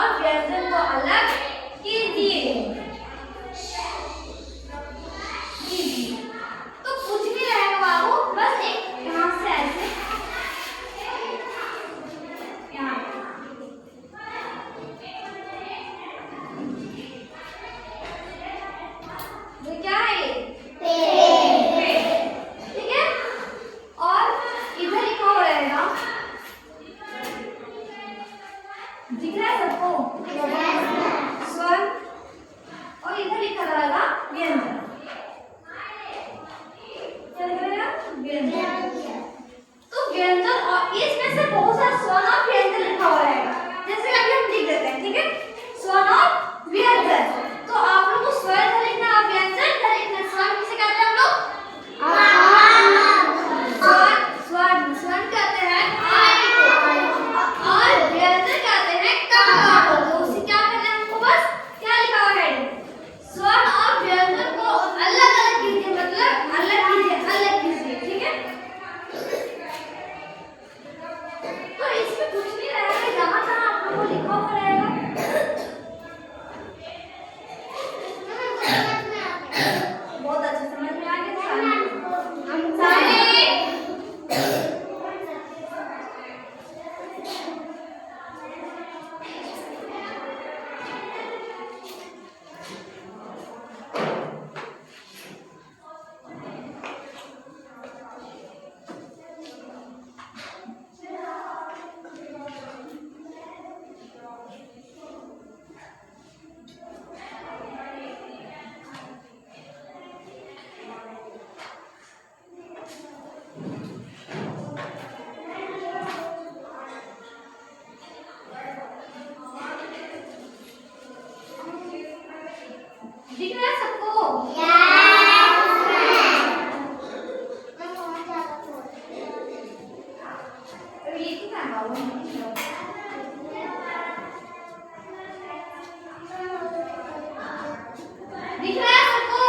और व्यंजन को अलग कीजिए। तो कुछ नहीं रहेगा बाबू, बस एक यहाँ से ऐसे यहाँ तो क्या है ये? पेड़। ठीक है, और इधर लिखा हुआ रहेगा, दिख रहा है सबको? स्वर, और इधर लिखा रहेगा व्यंजन। क्या लिखा रहेगा? व्यंजन। तो व्यंजन, और इसमें से बहुत सारा स्वर और व्यंजन लिखा हुआ रहेगा। जैसे अभी हम लिख देते हैं, ठीक है, स्वर और व्यंजन। तो आप लोग को स्वर इधर लिखना है, व्यंजन इधर लिखना है। स्वर किसे कहते हैं हम लोग? स्वर स्वर कहते हैं आई को, और व्यंजन कहते हैं का को। तो उसे क्या करना है हमको? बस क्या लिखा हुआ है, स्वर और व्यंजन को अलग अलग कीजिए, मतलब अलग कीजिए, अलग कीजिए। ठीक है, तो इसमें कुछ नहीं रहेगा, जहाँ तहाँ आप लोगों को लिखा हुआ रहेगा। बहुत अच्छा समझ में आ गया। हम सारे दिख रहा है सबको? ये तो क्या बाबू? दिख रहा है सबको?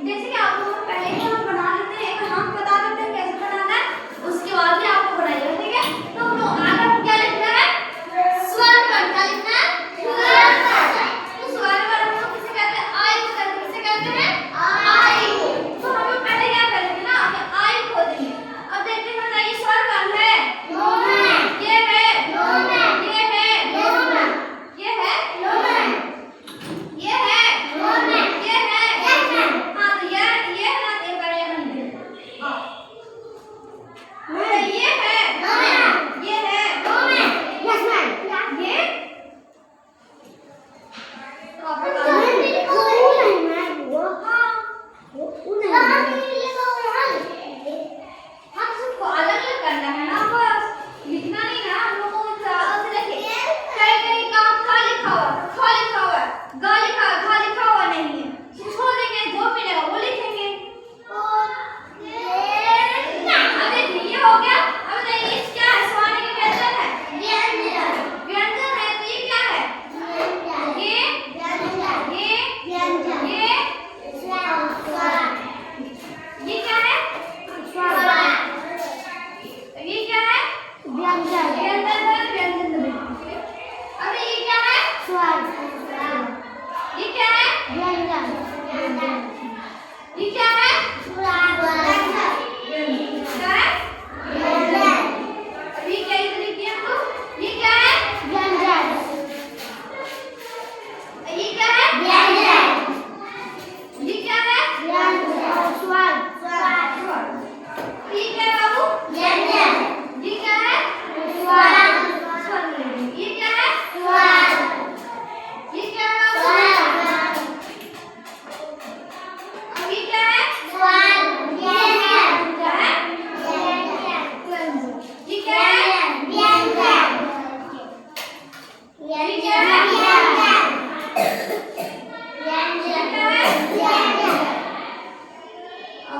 जैसे कि आप लोग पहले ही हम बना लेते हैं, एक हम बता देते हैं कैसे बनाना है, उसके बाद ही आपको बनाइएगा। ठीक है, तो हम लोग आगे हमको क्या लिखना है? स्वर पर। क्या लिखना है? स्वर पर। तो स्वर पर हम लोग किसे कहते हैं? आई को कहते हैं। किसे कहते हैं? आई को। तो हम लोग पहले क्या करेंगे ना, आई को देंगे। अब देखते हैं, बताइए स्वर कौन है? ये है, ये है, ये है, ये है, ये है। हाँ, तो ये है ना, एक बार ये हम लिख देते हैं। ये है, ये है, ये तो आप बता दो। हाँ, सबको अलग अलग करना है ना, बस लिखना नहीं है हम लोगों को। ज़्यादा से लिखिए। कहीं कहीं कहाँ खा लिखा हुआ है, ख लिखा हुआ है, ग लिखा है, घ लिखा हुआ नहीं है, छोड़ देंगे, जो मिलेगा वो लिखेंगे। अब देखिए ये हो गया। अब बताइए ये क्या है? स्वाने के व्यंजन है, व्यंजन है। तो ये क्या है? ये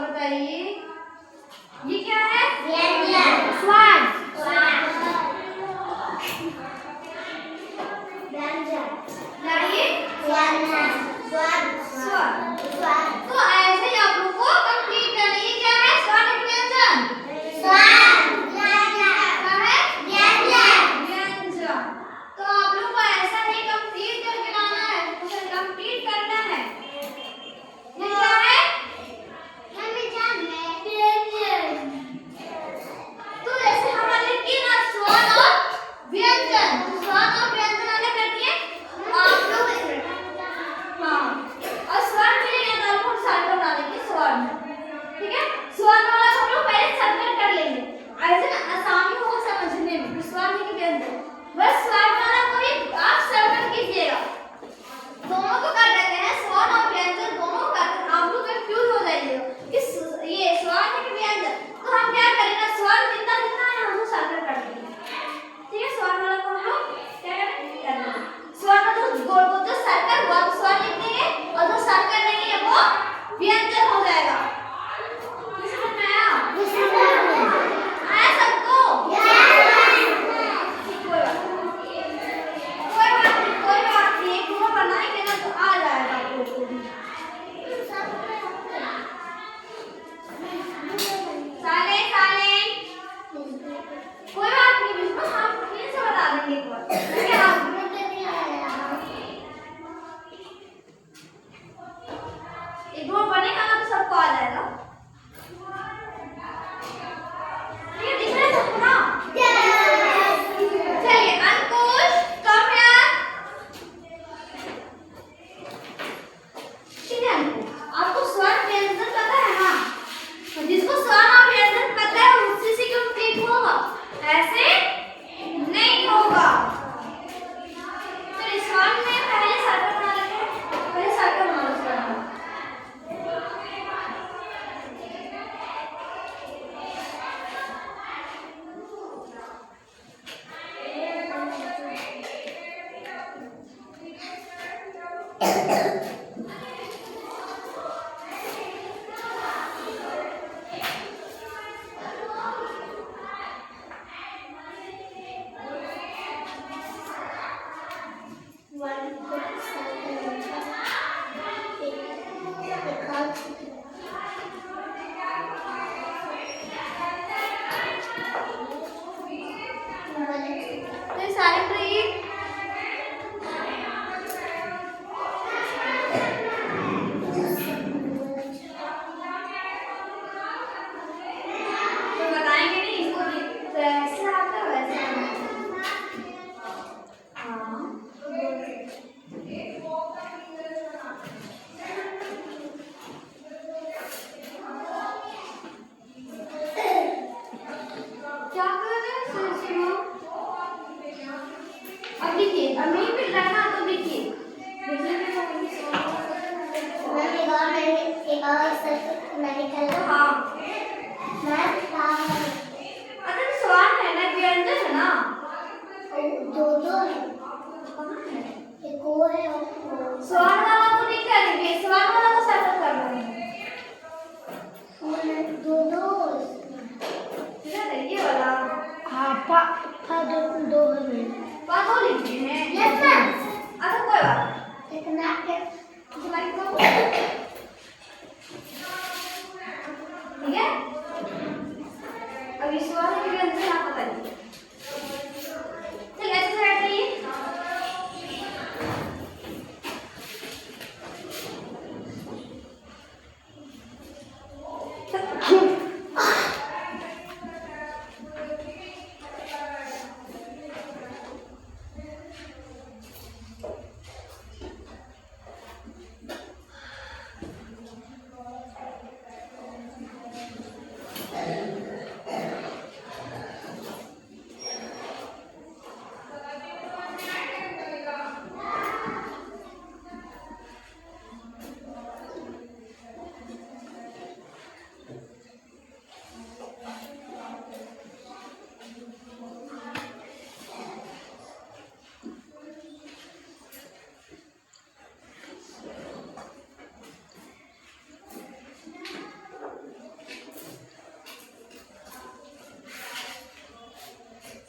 बताइए ये क्या है? व्यंजन। स्वाद। व्यंजन। लाइए व्यंजन। स्वाद। स्वाद। तो ऐसे ही आप लोग को कंप्लीट करना। ये क्या है? स्वाद और व्यंजन। स्वाद। व्यंजन। तो आप लोग को ऐसा ही कंप्लीट करके लाना है, उसे कंप्लीट करना है। ये क्या है? तो जैसे हमारे की ना स्वाद और व्यंजन, स्वाद और व्यंजन अलग रखिए आप लोग। हाँ, और स्वाद मिलेगा तो आपको सर्कल बना देंगे स्वाद में, ठीक है? स्वाद वाला हम लोग पहले सर्कल कर लेंगे, ऐसे ना आसानी हो समझने में। स्वाद में व्यंजन, बस स्वाद वाला को भी आप सर्कल कीजिएगा। दोनों को कर देते हैं, स्वाद और व्यंजन दोनों कर, आप लोग कंफ्यूज हो जाइएगा कि ये स्वाद है कि व्यंजन। तो हम क्या करेंगे, स्वाद कितना कितना है हम लोग सर्कल कर देंगे, ठीक है? स्वाद वाला को हम लोग क्या करेंगे, स्वाद का जो गोल गोल जो सर्कल हुआ तो स्वाद लिख देंगे, और जो सर्कल नहीं है वो व्यंजन हो जाएगा। समझ में आया? आया सबको? कोई बात नहीं, पूरा बनाएंगे ना तो आ जाएगा आप लोगों को भी। कोई बात नहीं, बिल्कुल हम फिर से बता देंगे एक बार, ठीक है? आप एक बार बनेगा ना तो सबको आ जाएगा। ये दिख रहा है सबको ना? चलिए अंकुश कम यार, ठीक है? आपको स्वर व्यंजन पता है ना? जिसको स्वर और व्यंजन पता है उससे से कंप्लीट होगा, ऐसे नहीं होगा। तो स्वर में पहले सर्कल बना लेते हैं, पहले सर्कल बना लो स्वर में। तो सारे ट्रीट तो बताएंगे नहीं इसको, ऐसे आता है वैसे। हाँ क्या कर रहे हैं सुषमा? अब देखिए, अब नहीं मिल रहा है ना तो देखिए, हाँ अगर स्वाद है ना व्यंजन है ना, दो है, एक वो है, स्वाद वाला को नहीं करेंगे, स्वाद वाला को सर्कल कर देंगे, ये वाला। हाँ दो है, बात हो लिखते हैं। अच्छा कोई बात नहीं, ठीक है? अब इस वाले के व्यंजन आप बताइए। चलिए ऐसे साइड करिए।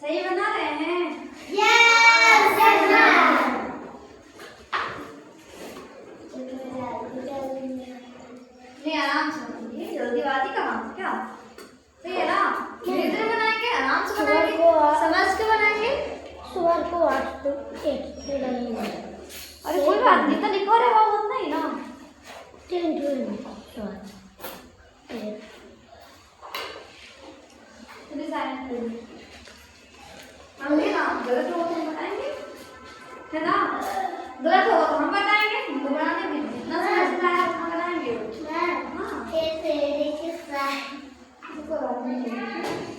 सही बना रहे हैं? Yes ma'am. नहीं आराम से बनाइए, जल्दीबाजी कहाँ क्या? सही है ना? धीरे धीरे बनाएंगे, आराम से बनाएंगे, समझ के बनाएंगे। सुबह को 8 तो 1 से लगेगा। अरे कोई बात नहीं, जितना लिखा रहेगा वो उतना ही ना। 3 हम भी ना गलत हो तो हम बताएंगे, है ना? गलत होगा तो हम बताएंगे, हमको बनाने भी जितना समझ में आया उतना बनाएंगे।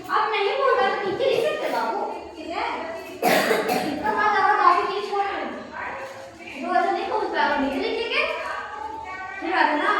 अब नहीं बोल रहा तो नीचे लिख सकते बाबू, ठीक है? इसका बाद अगर आगे नहीं छोड़ तो ऐसा नहीं पहुंच पाएगा, नीचे लिखेंगे, ठीक है ना?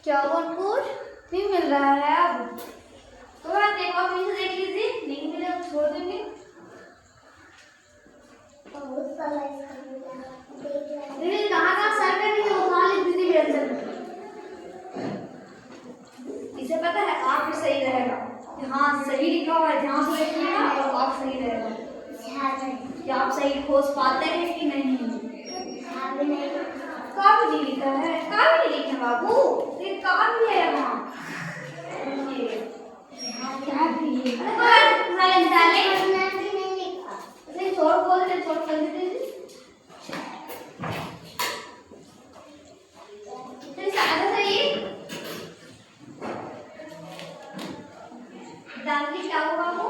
चौबनपुर नहीं मिल रहा है अब, तो बात एक और फिर देख लीजिए, नहीं मिले तो छोड़ देंगे। दीदी कहाँ सर करनी है वो कहाँ लिख दीजिए आंसर। इसे पता है आप भी सही रहेगा, हाँ सही लिखा हुआ है, ध्यान से लिखिएगा और आप सही रहेगा कि आप सही खोज पाते हैं कि नहीं। कब नहीं लिखा है, कब नहीं लिखे बाबू, ये कब भी है वहाँ क्या भी नहीं छोड़ बोल दे, छोड़ कर दे दादी क्या होगा वो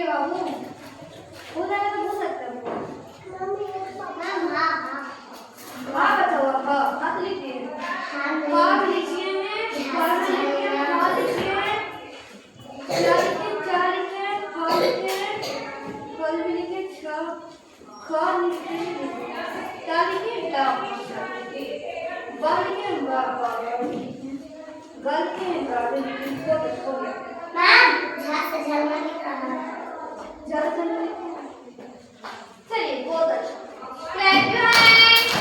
बाबू हो जाएगा तो हो सकता है वाह बचा हुआ हाथ लिखिए वाह लिखिए हैं वाह लिखिए हैं वाह लिखिए हैं चार लिखिए खा लिखिए फल भी लिखिए खा लिखिए क्या लिखिए क्या वाह लिखिए वाह गल के गाड़ी लिखिए को मैम झलमा लिखा है चलिए बहुत अच्छा क्लैप योर हैंड्स।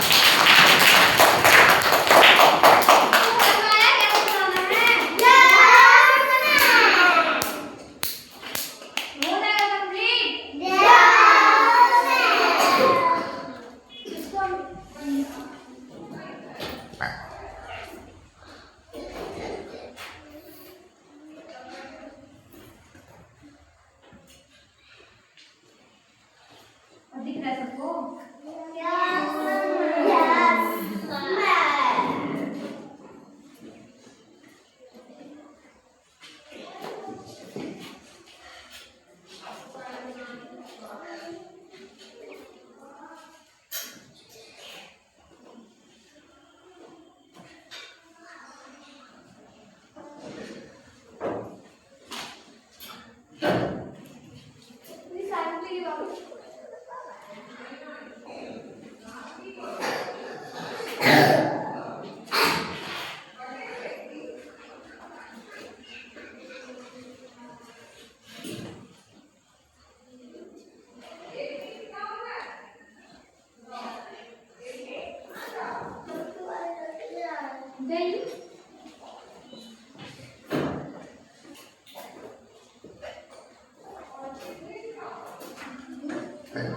उनको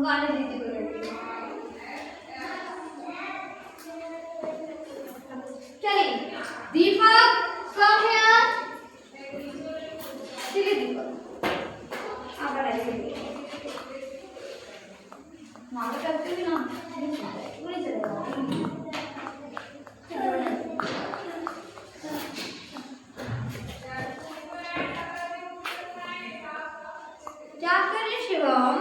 आने दीजिए कोई लड़की। चलिए दीपक कम है। ठीक है दीपक आप बनाइए। मामा करते भी ना वही चलेगा। क्या कर रहे शिवम?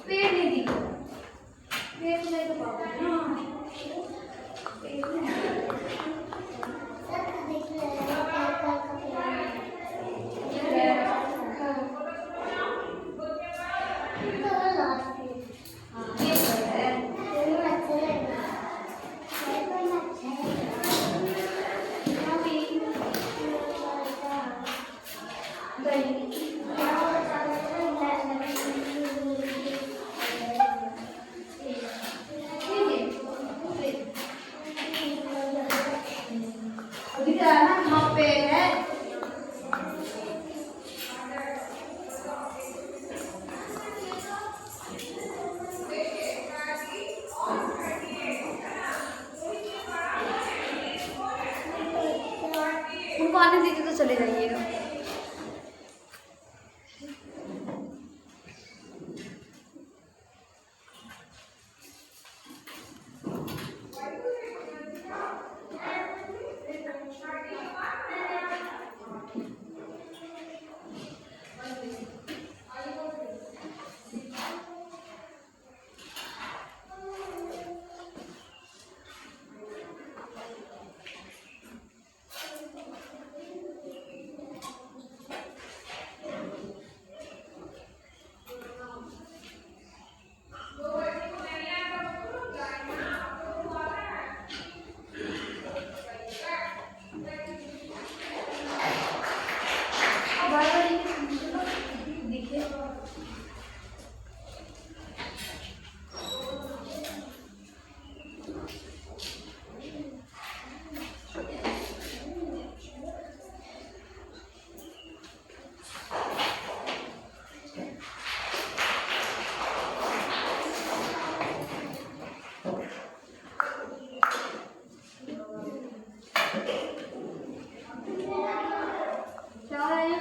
पेड़ नहीं दिखा। पेड़ नहीं तो पापा उनको आने दीजिए तो चले जाइएगा। क्या है ये?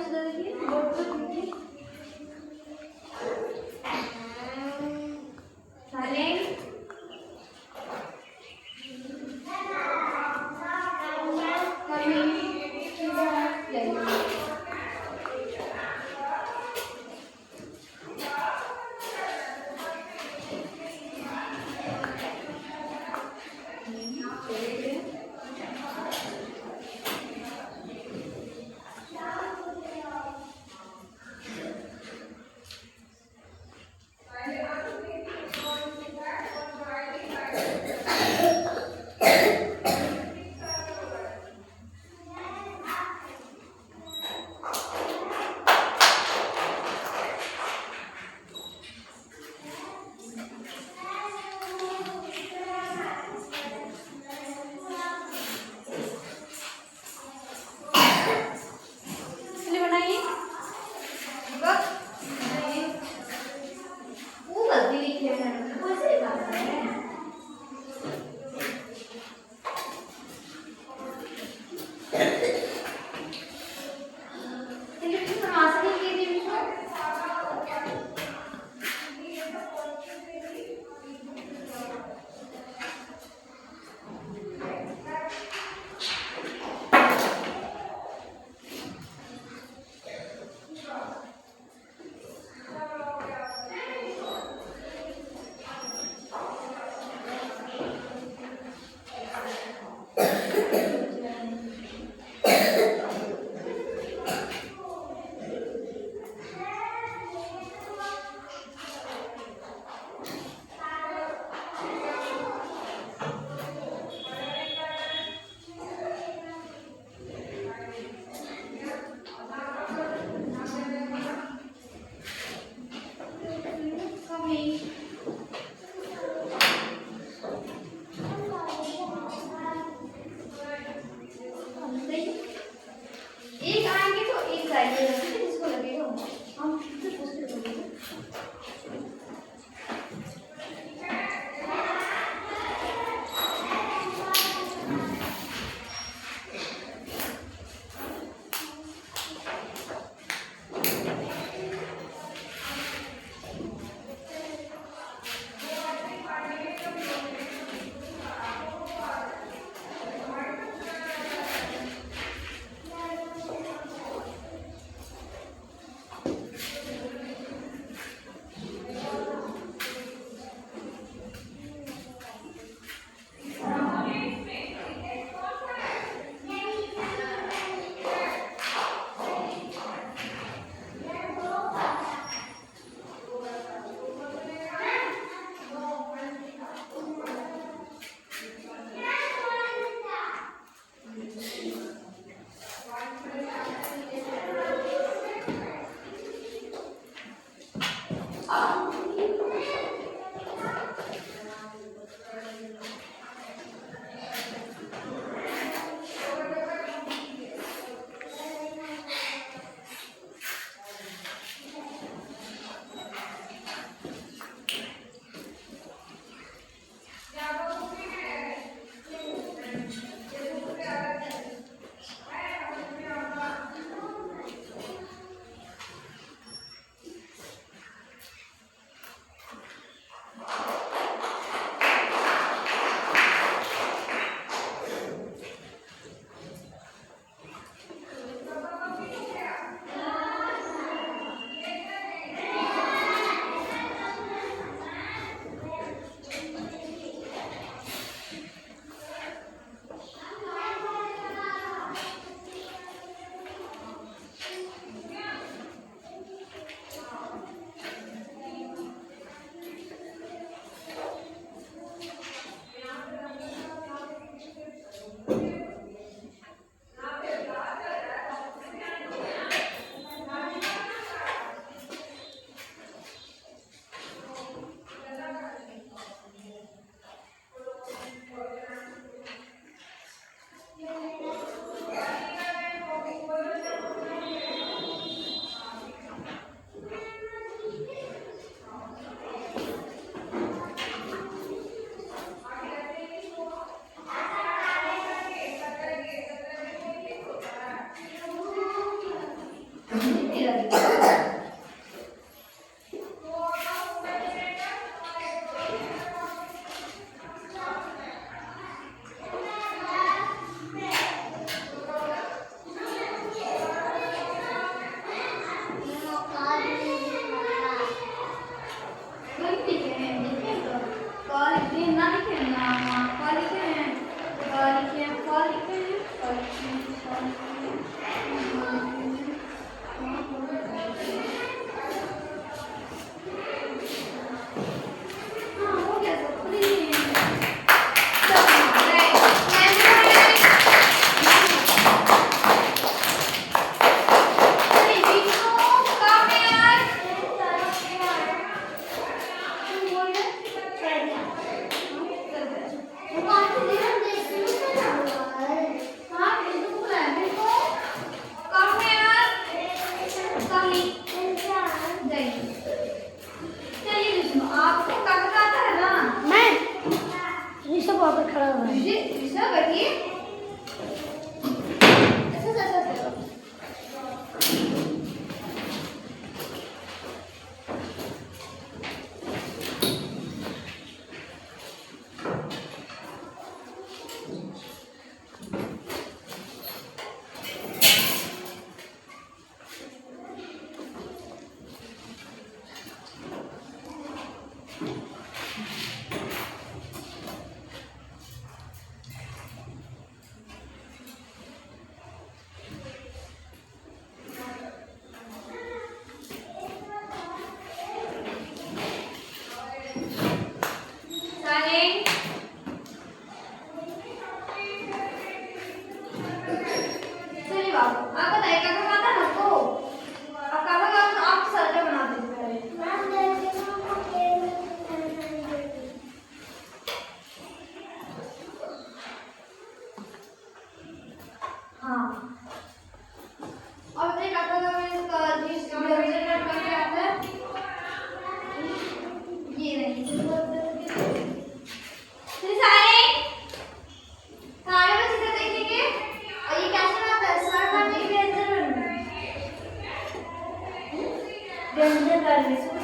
व्यंजन करने से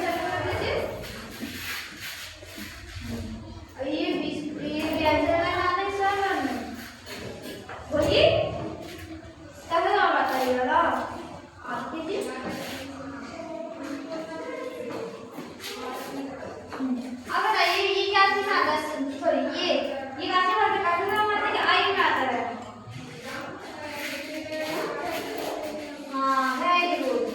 ये व्यंजन बनाने सर करने वही कैसे नाम बताइएगा ना आप कीजिए अब बताइए ये क्या चीज आता है सॉरी ये कैसे करते कैसे नाम आता है कि आई में आता है हाँ वेरी गुड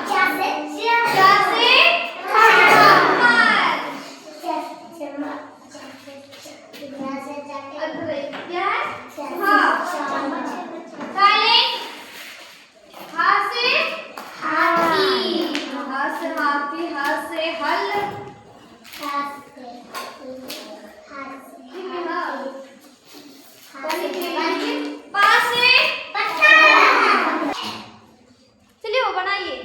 क्या से क्या से कमर। अरे क्या है हाँ साइलेंट। हा से हाथी। हा से हाथी। हा से हल। पा से चलिए वो बनाइए।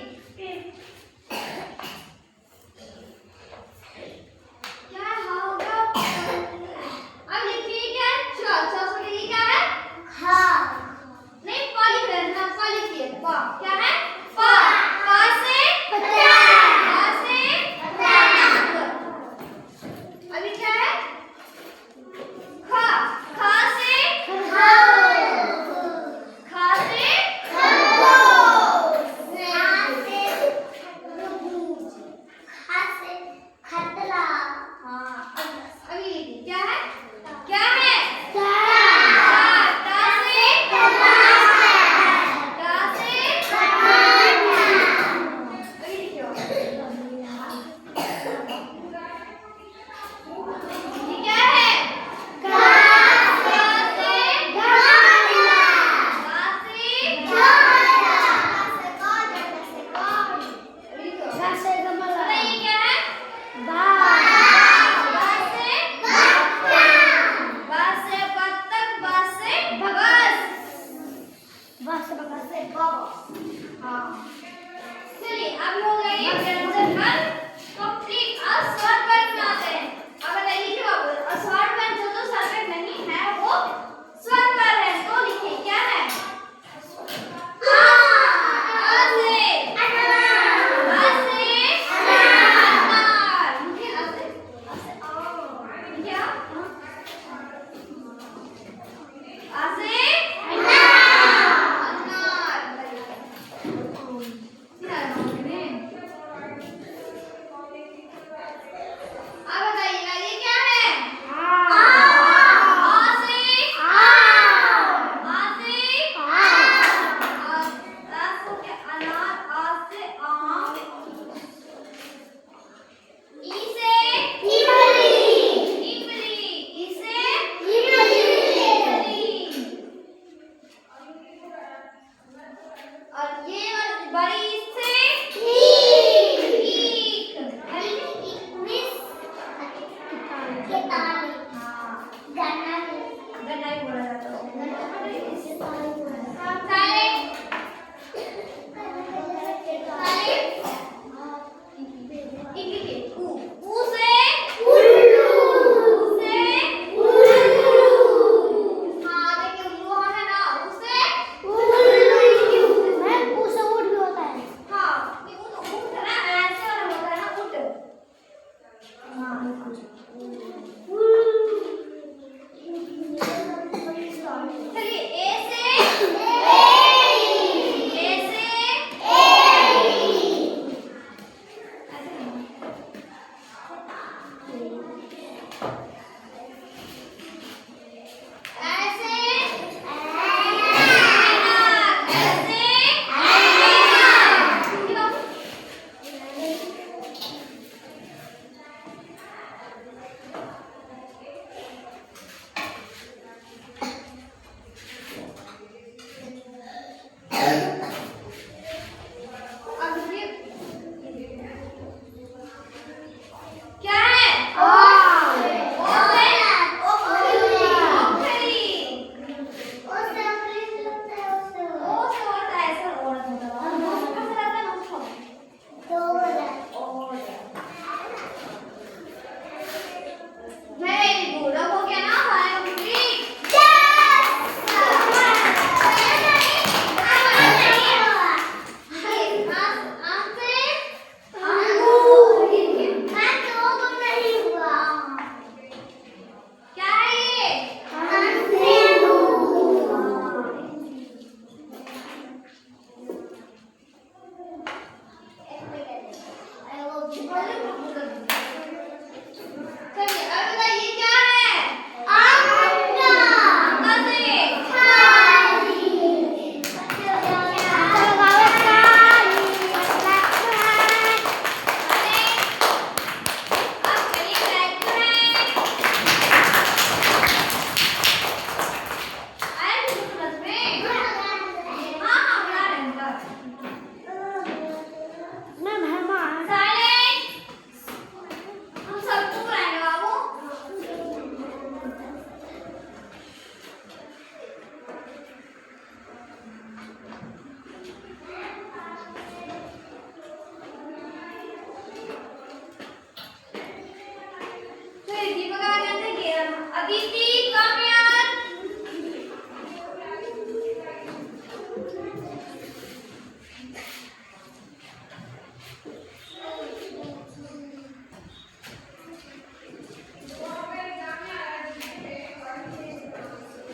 अदिति कम यार।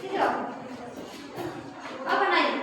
ठीक है अब बनाइए।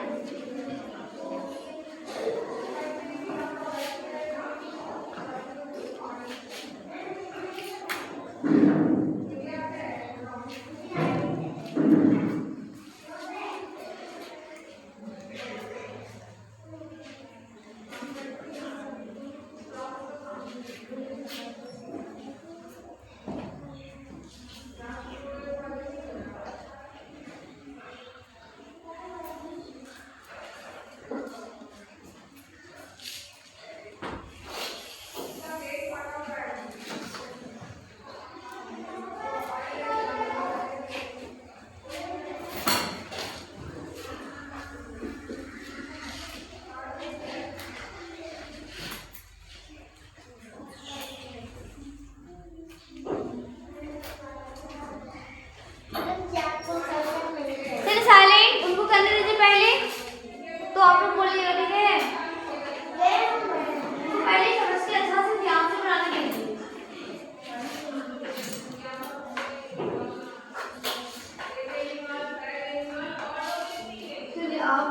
चलिए साइलेंट, उनको करने दीजिए पहले, तो आप लोग बोलिएगा ठीक है। पहले समझ के अच्छा से ध्यान से बनाने के लिए। चलिए आप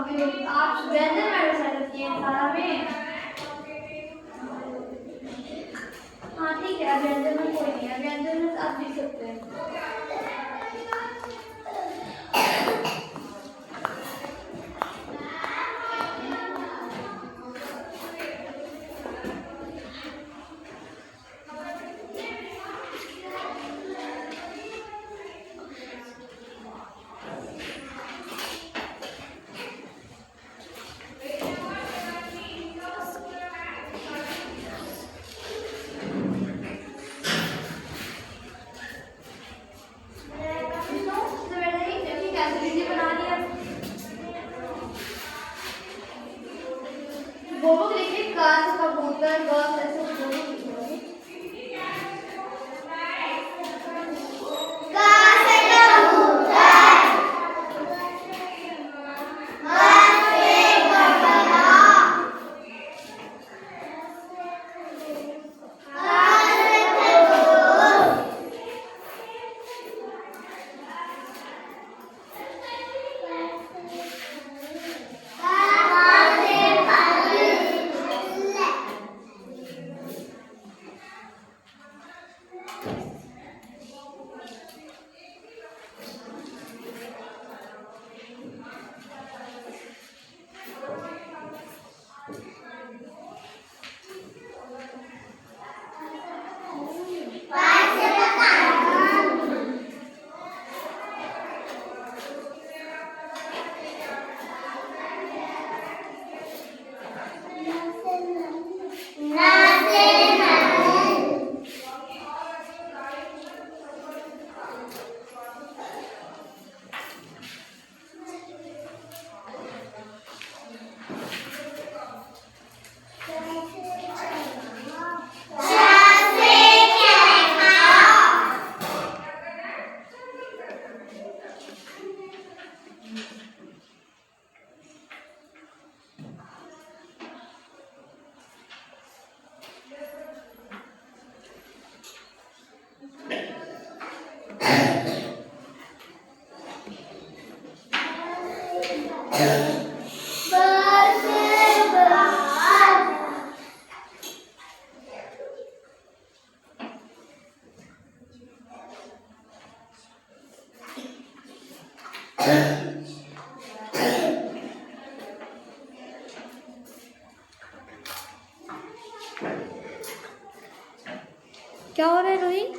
व्यंजन मैटर सेट किए सारा में। हाँ ठीक है, व्यंजन में कोई नहीं है, व्यंजन में आप लिख सकते हैं। बोबो लिखिए कांच कबूतर बस ऐसे बोलो लिखिए। कांच कबूतर बस एक बड़ा क्या हो रहा है रोहित?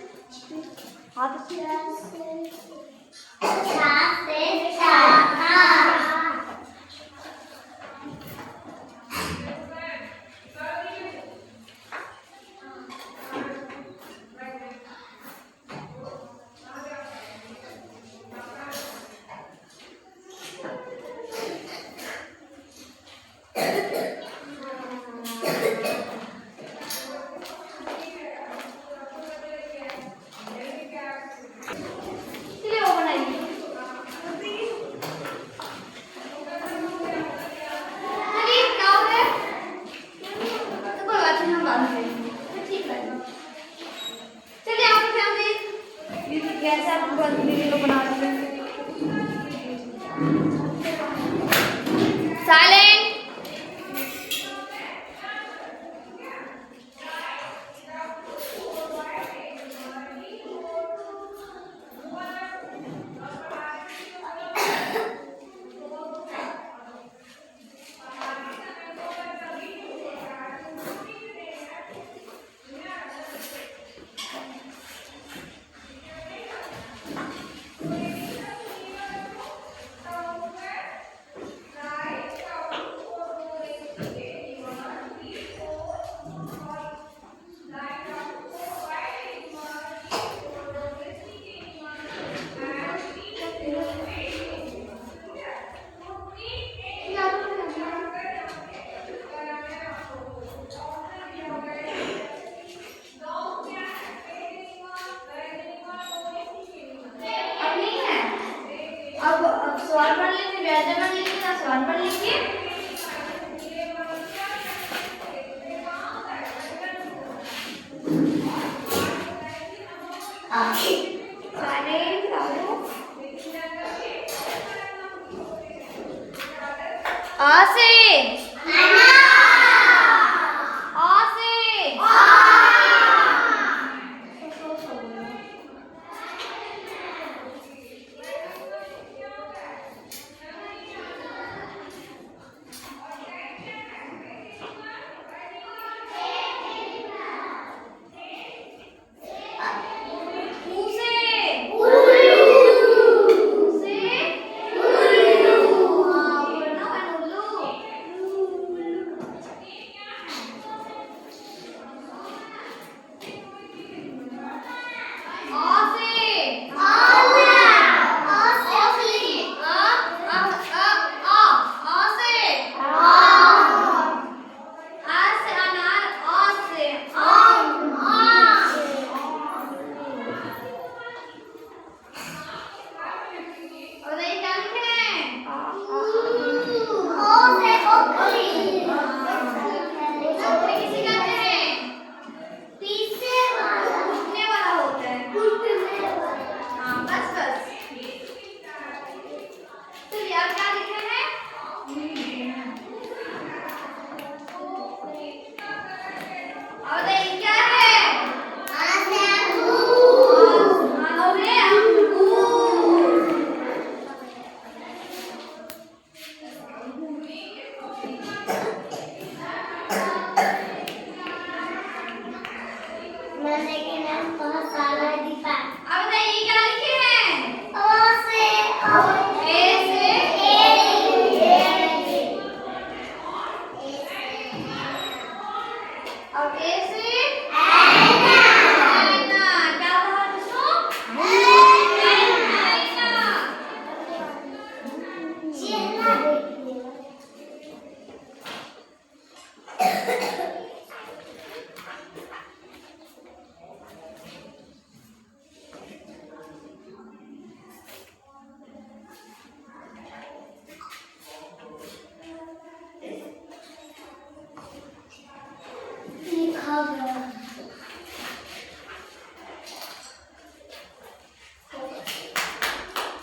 हाथ बांध देंगे तो ठीक लगेगा। चलिए आप ध्यान दें कैसे आप दीदी को बना सकते हैं। साइलेंट। अब सवाल पढ़ लेंगे, व्याख्या पढ़ लेंगे ना सवाल पढ़ लेंगे। साइलेंट आओ। आ से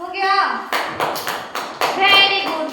हो गया। Very good.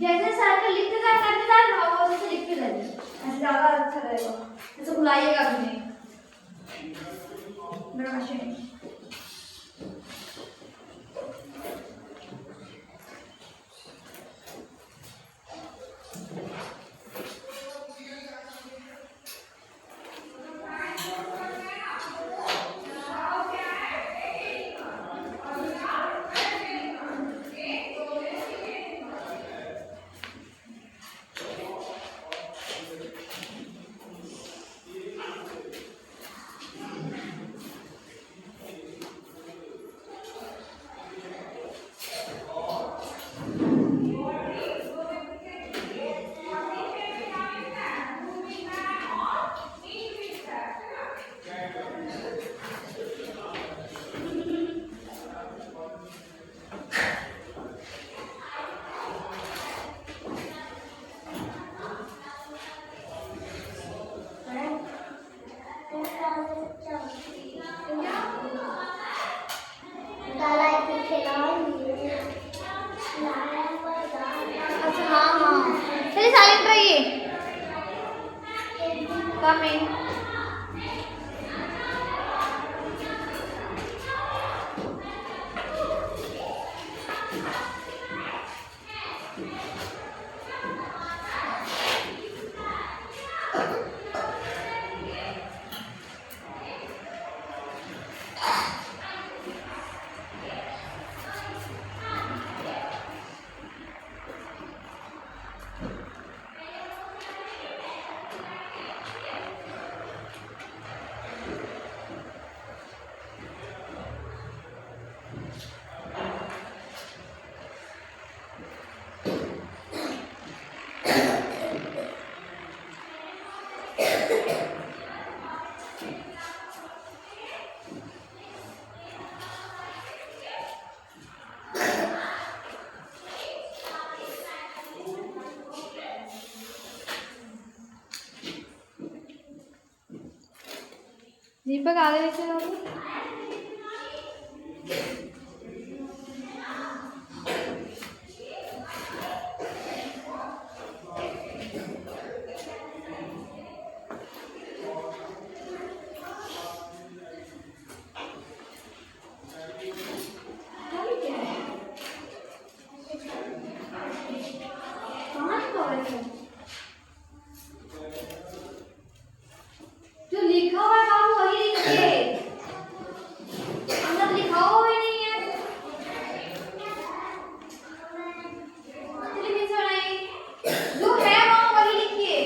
जैसे ज्यादा अच्छा रहेगा। जैसे बुलाइएगा भी नहीं मेरा मशीन। अच्छा हाँ हाँ चलिए साइलेंट रहिए। कम इन। दीपक आगे नीचे जाओगे। जो लिखा हुआ है काम वही लिखिए, अंदर लिखा हुआ ही नहीं है। चलिए नीचे बनाइए, जो है वहाँ वही लिखिए।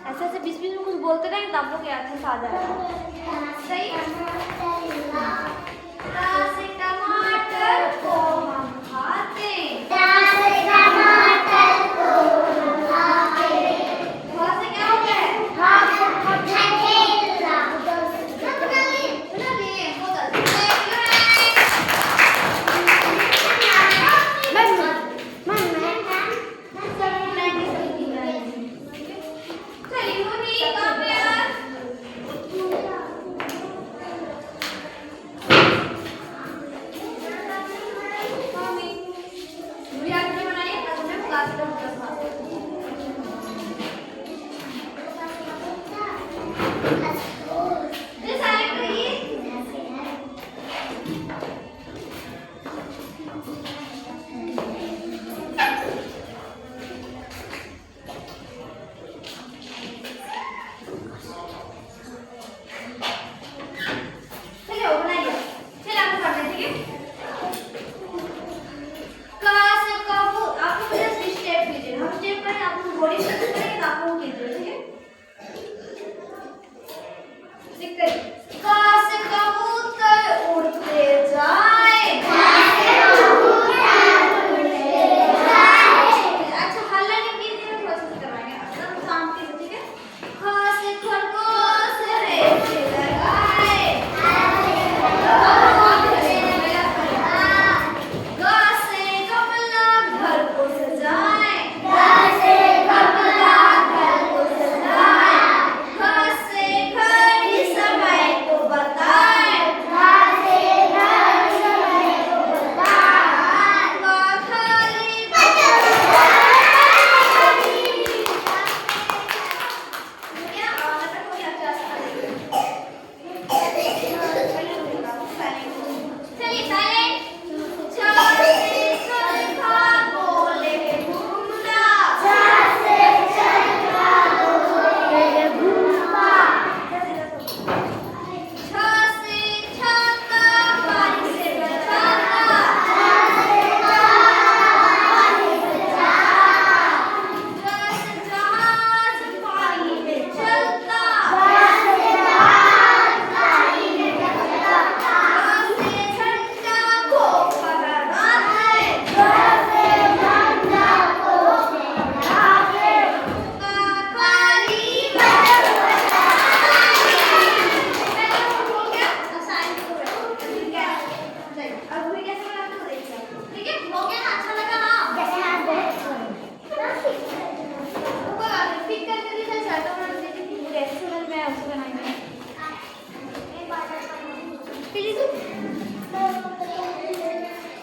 ऐसे ऐसे बीच बीच में कुछ बोलते रहेंगे तो आप लोग के अच्छे से आ जाएगा। सही। से टमाटर को हम खाते से क्या हो गया है?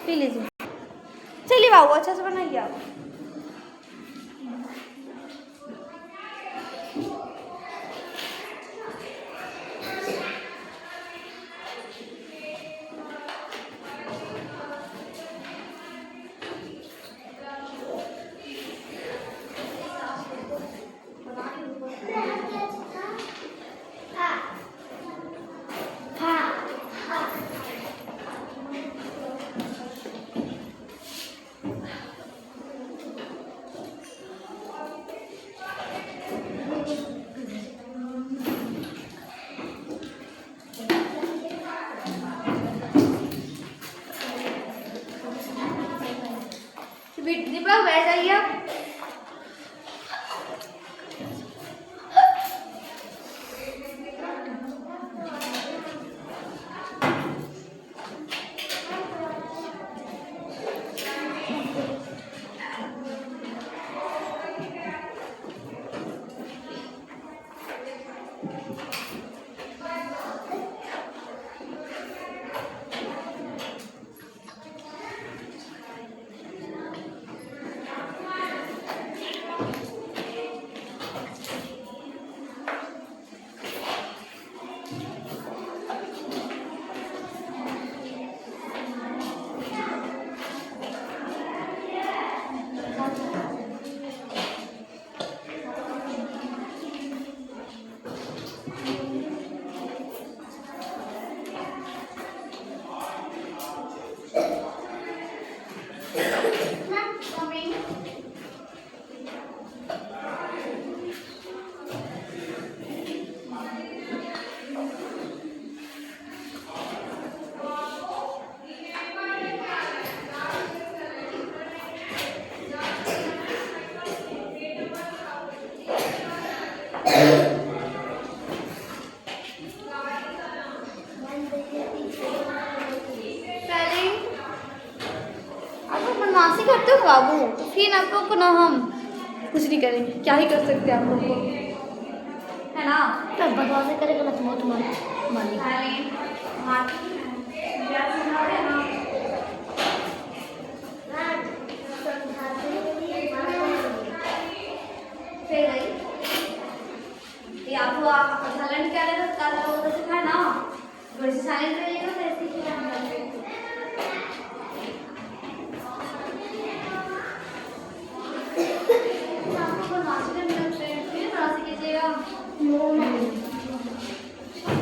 पी लीजिए। चलिए बाबू अच्छा से बनाइए आप। दीपक बैठ जाइए आप। करते हो बाबू तो फिर आप लोग को ना हम कुछ नहीं करेंगे, क्या ही कर सकते हैं आप लोग को, है ना। तो बदमाशी करेगा ना तो बहुत मानी आप साइलेंट क्या रहे तो उधर से खाए ना, वैसे साइलेंट रहिएगा तो ऐसे ही खाना आपको बदमाशी करने लगते हैं, फिर बदमाशी कीजिएगा।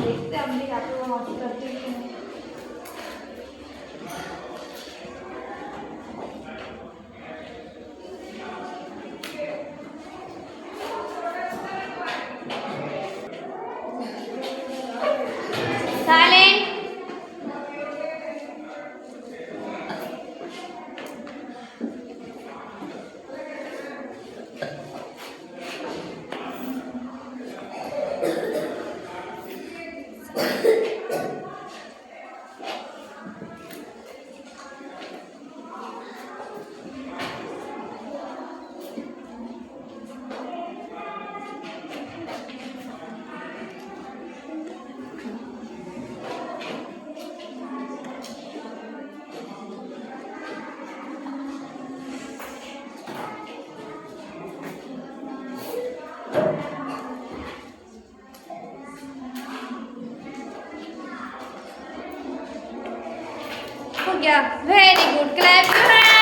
देखते हैं अपनी आप लोग बदमाशी करते हैं। Silent. हो गया, very good, clap your hands.